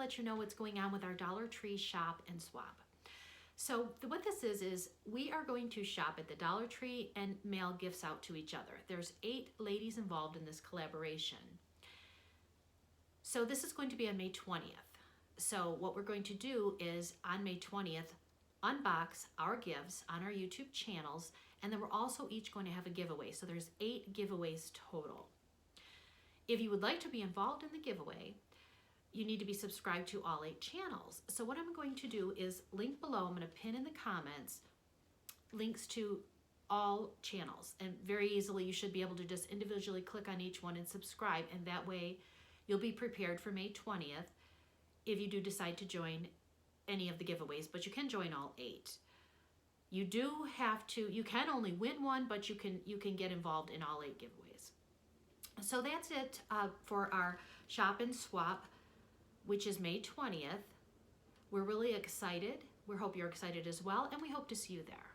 let you know what's going on with our Dollar Tree shop and swap. So what this is we are going to shop at the Dollar Tree and mail gifts out to each other. There's 8 ladies involved in this collaboration. So this is going to be on May 20th. So what we're going to do is on May 20th, unbox our gifts on our YouTube channels, and then we're also each going to have a giveaway. So there's 8 giveaways total. If you would like to be involved in the giveaway, you need to be subscribed to all 8 channels. So what I'm going to do is link below, I'm going to pin in the comments links to all channels, and very easily you should be able to just individually click on each one and subscribe, and that way you'll be prepared for May 20th if you do decide to join any of the giveaways, but you can join all 8. You do have to, you can only win one, but you can get involved in all 8 giveaways. So that's it for our shop and swap, which is May 20th. We're really excited. We hope you're excited as well, and we hope to see you there.